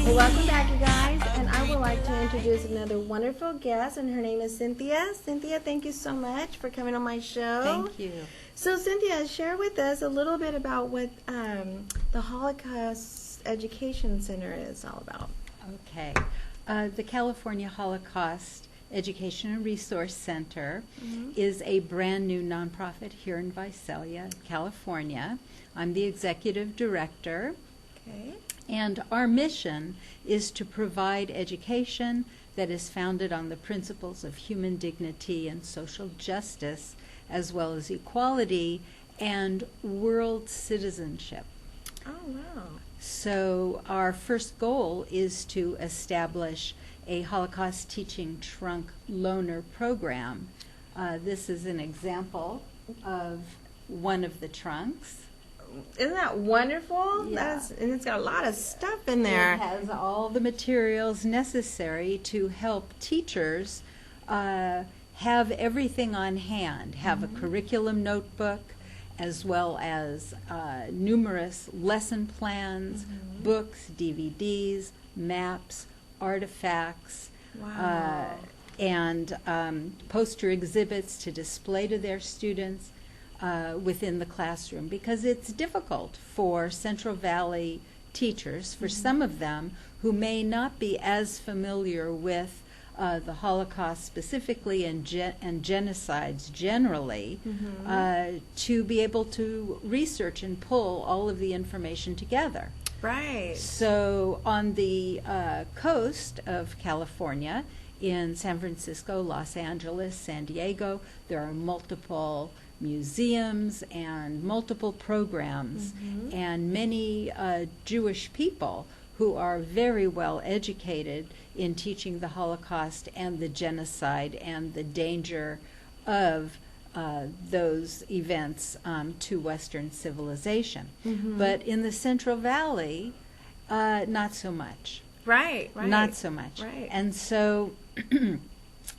Well, welcome back, you guys, and I would like to introduce another wonderful guest, and her name is Cynthia. Cynthia, thank you so much for coming on my show. Thank you. So, Cynthia, share with us a little bit about what the Holocaust Education Center is all about. Okay. The California Holocaust Education and Resource Center is a brand new nonprofit here in Visalia, California. I'm the executive director. Okay. And our mission is to provide education that is founded on the principles of human dignity and social justice, as well as equality and world citizenship. Oh, wow. So our first goal is to establish a Holocaust teaching trunk loaner program. This is an example of one of the trunks. Isn't that wonderful? Yeah. And it's got a lot of stuff in there. It has all the materials necessary to help teachers have everything on hand, have a curriculum notebook, as well as numerous lesson plans, books, DVDs, maps, artifacts, Wow. and poster exhibits to display to their students within the classroom, because it's difficult for Central Valley teachers, for some of them who may not be as familiar with the Holocaust specifically and genocides generally, to be able to research and pull all of the information together. Right. So on the coast of California, in San Francisco, Los Angeles, San Diego, there are multiple museums and multiple programs, and many Jewish people who are very well educated in teaching the Holocaust and the genocide and the danger of those events to Western civilization. But in the Central Valley, not so much. Right. Not so much. Right. And so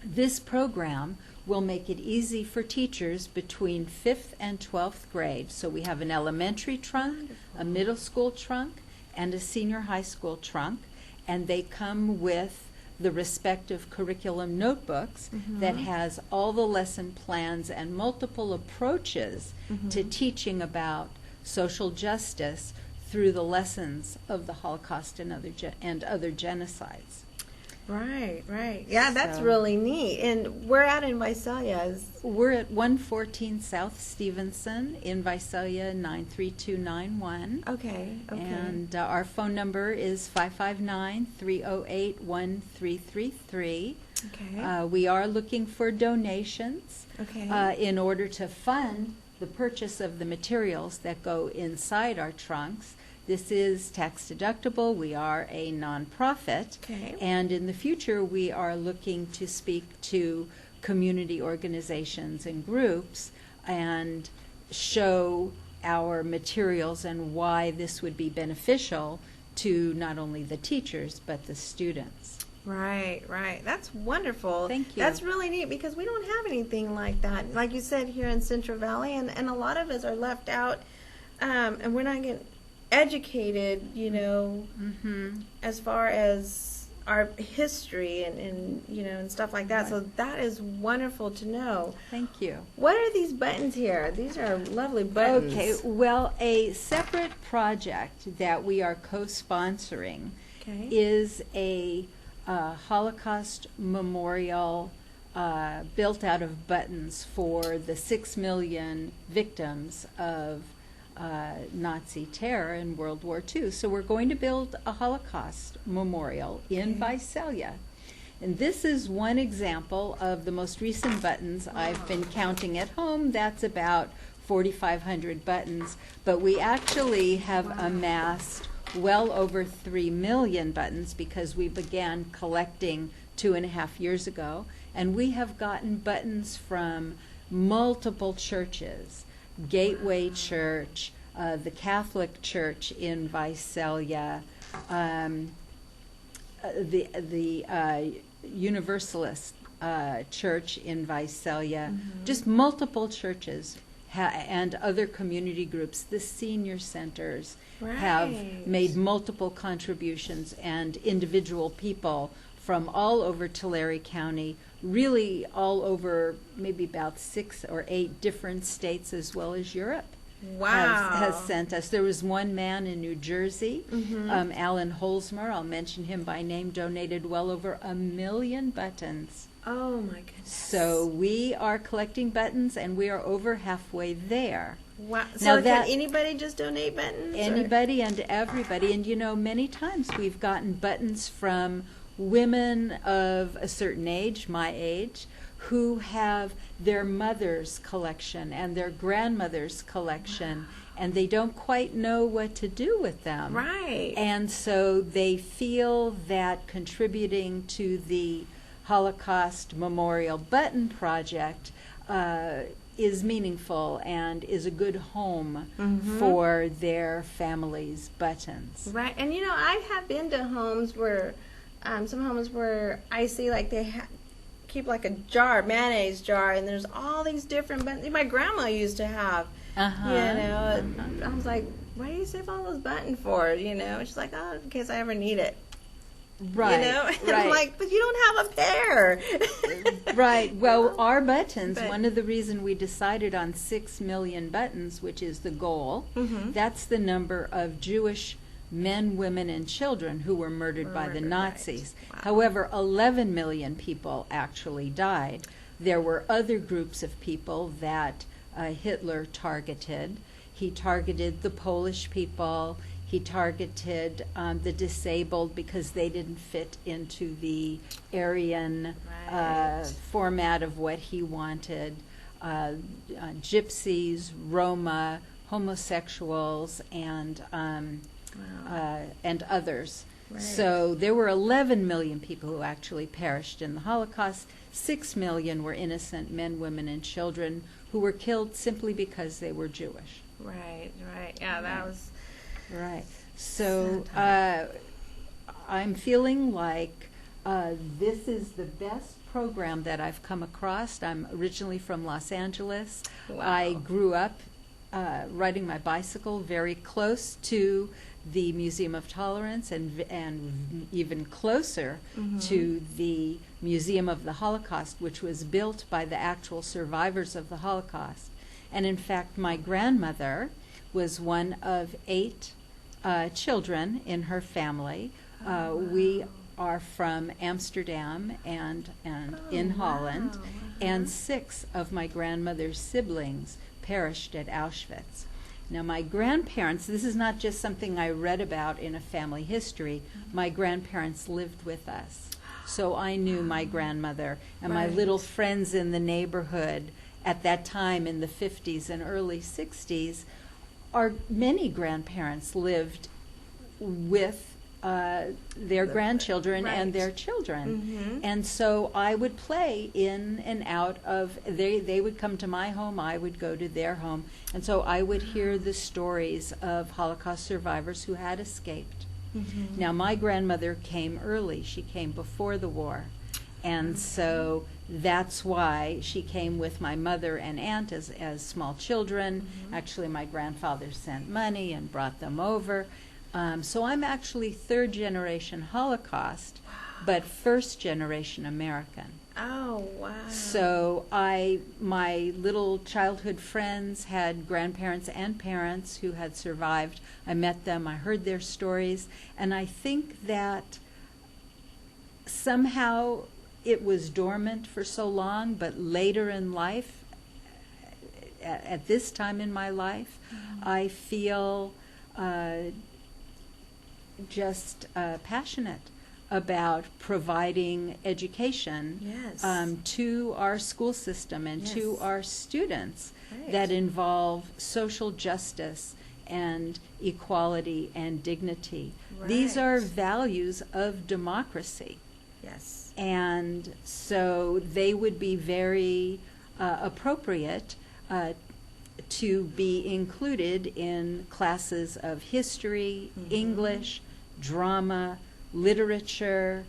this program will make it easy for teachers between 5th and 12th grade. So we have an elementary trunk, a middle school trunk, and a senior high school trunk, and they come with the respective curriculum notebooks that has all the lesson plans and multiple approaches to teaching about social justice through the lessons of the Holocaust and other genocides. Right. Yeah, that's So- really neat. And we're out in Visalia. We're at 114 South Stevenson in Visalia 93291. Okay. And our phone number is 559-308-1333. Okay. We are looking for donations Okay. in order to fund the purchase of the materials that go inside our trunks. This is tax deductible. We are a nonprofit. Okay. And in the future, we are looking to speak to community organizations and groups and show our materials and why this would be beneficial to not only the teachers, but the students. Right. That's wonderful. Thank you. That's really neat because we don't have anything like that. Like you said, here in Central Valley, and a lot of us are left out, and we're not getting educated, as far as our history and stuff like that. Right. So that is wonderful to know. Thank you. What are these buttons here? These are lovely buttons. Okay, well, a separate project that we are co-sponsoring Okay. is a Holocaust memorial built out of buttons for the 6 million victims of Nazi terror in World War II. So we're going to build a Holocaust memorial in Visalia. And this is one example of the most recent buttons. I've been counting at home. That's about 4,500 buttons. But we actually have amassed well over 3 million buttons because we began collecting 2.5 years ago. And we have gotten buttons from multiple churches. Gateway Church, the Catholic Church in Visalia, the Universalist Church in Visalia, just multiple churches and other community groups, the senior centers, have made multiple contributions, and individual people from all over Tulare County, really all over maybe about 6 or 8 different states as well as Europe. Wow. Has sent us. There was one man in New Jersey, Alan Holzmer, I'll mention him by name, donated well over 1 million buttons. Oh my goodness. So we are collecting buttons, and we are over halfway there. Wow. Now So that- can anybody just donate buttons? Anybody and everybody. And many times we've gotten buttons from women of a certain age, my age, who have their mother's collection and their grandmother's collection, and they don't quite know what to do with them. Right. And so they feel that contributing to the Holocaust Memorial Button Project is meaningful and is a good home for their family's buttons. Right. And I have been to homes where, some homes where I see like they keep like a jar, mayonnaise jar, and there's all these different buttons. My grandma used to have, I was like, why do you save all those buttons for? She's like, oh, in case I ever need it. Right. And I'm like, but you don't have a pair. Right. Well, our buttons, one of the reasons we decided on 6 million buttons, which is the goal, that's the number of Jewish men, women, and children who were murdered by the Nazis. Right. Wow. However, 11 million people actually died. There were other groups of people that Hitler targeted. He targeted the Polish people. He targeted the disabled because they didn't fit into the Aryan format of what he wanted. Gypsies, Roma, homosexuals, and others. Right. So there were 11 million people who actually perished in the Holocaust. 6 million were innocent men, women, and children who were killed simply because they were Jewish. Right. Yeah, that was... Right. So I'm feeling like this is the best program that I've come across. I'm originally from Los Angeles. Wow. I grew up riding my bicycle very close to the Museum of Tolerance and even closer to the Museum of the Holocaust, which was built by the actual survivors of the Holocaust. And in fact, my grandmother was one of 8 children in her family. We are from Amsterdam and in Holland, and 6 of my grandmother's siblings perished at Auschwitz. Now, my grandparents, this is not just something I read about in a family history, my grandparents lived with us. So I knew my grandmother, and my little friends in the neighborhood at that time in the 50s and early 60s, many grandparents lived with their grandchildren and their children. And so I would play in and out of, they would come to my home, I would go to their home. And so I would hear the stories of Holocaust survivors who had escaped. Now, my grandmother came early. She came before the war. And so that's why she came with my mother and aunt as small children. Actually, my grandfather sent money and brought them over. So I'm actually 3rd generation Holocaust, but 1st generation American. Oh, wow. So my little childhood friends had grandparents and parents who had survived. I met them, I heard their stories, and I think that somehow it was dormant for so long, but later in life, at this time in my life, I feel just passionate about providing education to our school system and to our students that involve social justice and equality and dignity. These are values of democracy. Yes. And so they would be very appropriate to be included in classes of history, English, drama, literature,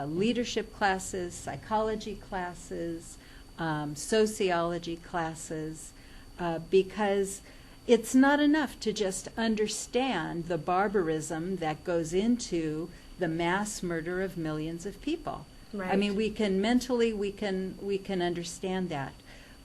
leadership classes, psychology classes, sociology classes, because it's not enough to just understand the barbarism that goes into the mass murder of millions of people. Right. I mean, we can mentally, we can understand that.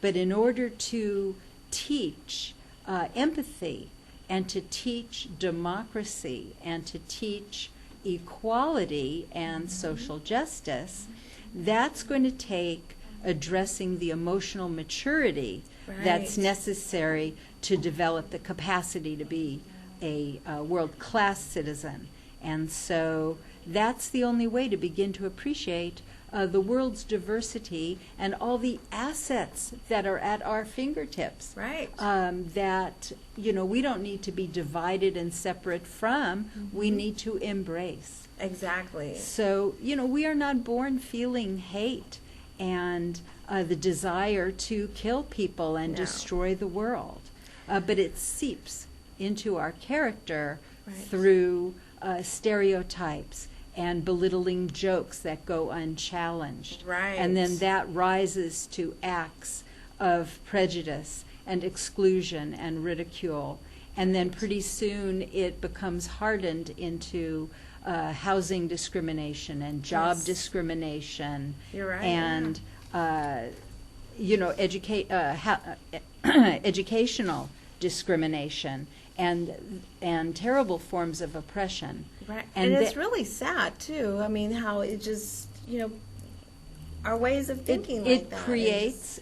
But in order to teach empathy and to teach democracy and to teach equality and social justice, that's going to take addressing the emotional maturity that's necessary to develop the capacity to be a world-class citizen. And so that's the only way to begin to appreciate the world's diversity and all the assets that are at our fingertips. Right. That, we don't need to be divided and separate from, we need to embrace. Exactly. So, we are not born feeling hate and the desire to kill people and destroy the world. But it seeps into our character through stereotypes and belittling jokes that go unchallenged. Right. And then that rises to acts of prejudice and exclusion and ridicule. And then pretty soon it becomes hardened into housing discrimination and job discrimination. You're right. And, educational discrimination and terrible forms of oppression. Right. And it's really sad, too. I mean, how it just, our ways of thinking it creates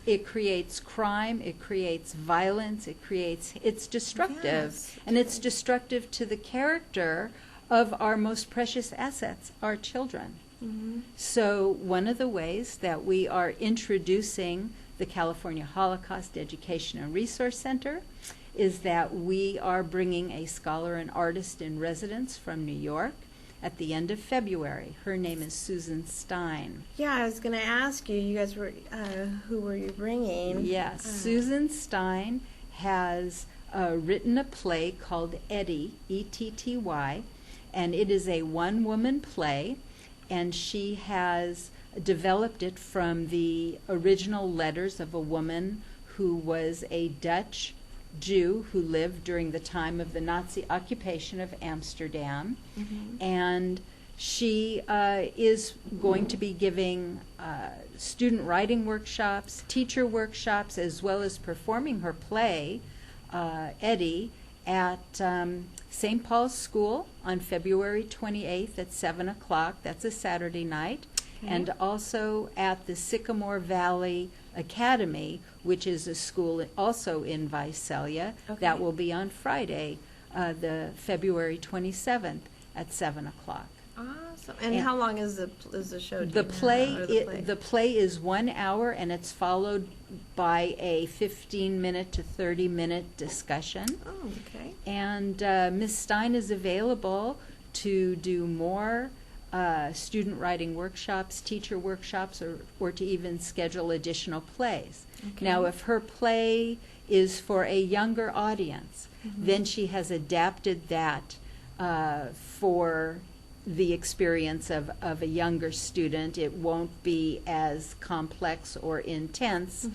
crime, it creates violence, it's destructive. Yes. And it's destructive to the character of our most precious assets, our children. Mm-hmm. So one of the ways that we are introducing the California Holocaust Education and Resource Center is that we are bringing a scholar and artist in residence from New York at the end of February. Her name is Susan Stein. Yeah, I was going to ask you, you guys were, who were you bringing? Yes, Susan Stein has written a play called Etty, E-T-T-Y, and it is a one-woman play, and she has developed it from the original letters of a woman who was a Dutch Jew who lived during the time of the Nazi occupation of Amsterdam. Mm-hmm. And she is going to be giving student writing workshops, teacher workshops, as well as performing her play, Etty, at St. Paul's School on February 28th at 7 o'clock. That's a Saturday night. Okay. And also at the Sycamore Valley Academy, which is a school also in Visalia. Okay. That will be on Friday, the February 27th at 7 o'clock. Awesome. And how long is the show? The play is 1 hour, and it's followed by a 15-minute to 30-minute discussion. Oh, okay. And Ms. Stein is available to do more student writing workshops, teacher workshops, or to even schedule additional plays. Okay. Now, if her play is for a younger audience, then she has adapted that for the experience of a younger student. It won't be as complex or intense,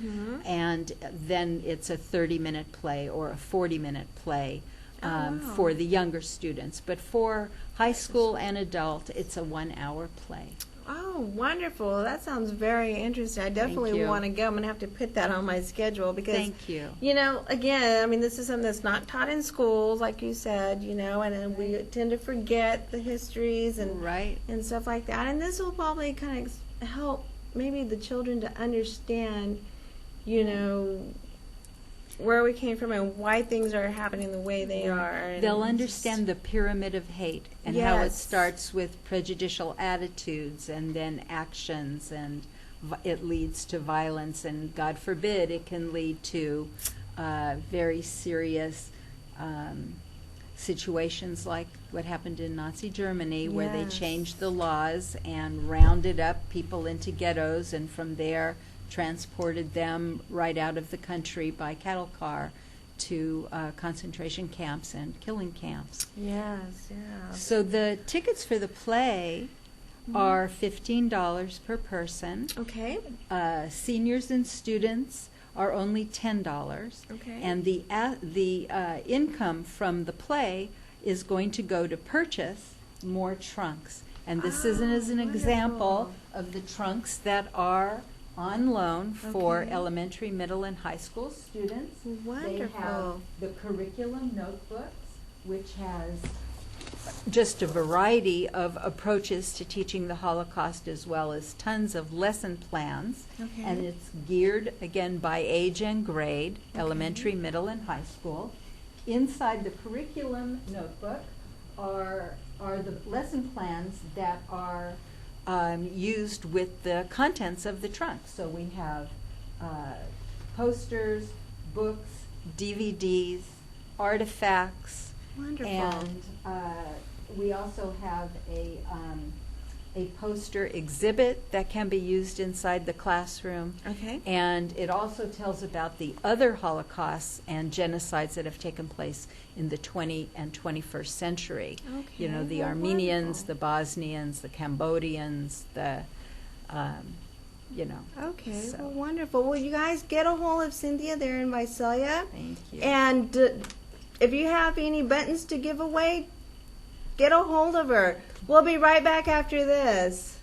and then it's a 30-minute play or a 40-minute play for the younger students. But for high school and adult, it's a 1 hour play. Oh, wonderful. That sounds very interesting. I definitely want to go. I'm going to have to put that on my schedule because, Thank you. Again, I mean, this is something that's not taught in schools, like you said, and we tend to forget the histories and stuff like that. And this will probably kind of help maybe the children to understand, where we came from and why things are happening the way they are. They'll understand the pyramid of hate and how it starts with prejudicial attitudes and then actions, and it leads to violence, and God forbid it can lead to very serious situations like what happened in Nazi Germany, where they changed the laws and rounded up people into ghettos, and from there transported them right out of the country by cattle car to concentration camps and killing camps. Yes, yeah. So the tickets for the play are $15 per person. Okay. Seniors and students are only $10. Okay. And the income from the play is going to go to purchase more trunks. And this is an example of the trunks that are on loan for Okay. elementary, middle, and high school students. Wonderful. They have the curriculum notebooks, which has just a variety of approaches to teaching the Holocaust, as well as tons of lesson plans. Okay. And it's geared, again, by age and grade, elementary, middle, and high school. Inside the curriculum notebook are the lesson plans that are used with the contents of the trunk. So we have posters, books, DVDs, artifacts, Wonderful. and we also have a poster exhibit that can be used inside the classroom. Okay. And it also tells about the other Holocausts and genocides that have taken place in the 20th and 21st century. Okay. You know, the Well, Armenians, wonderful. the Bosnians, the Cambodians, you know. Okay. So, Well, wonderful. Well, you guys get a hold of Cynthia there in Visalia. thank you. And if you have any buttons to give away, get a hold of her. We'll be right back after this.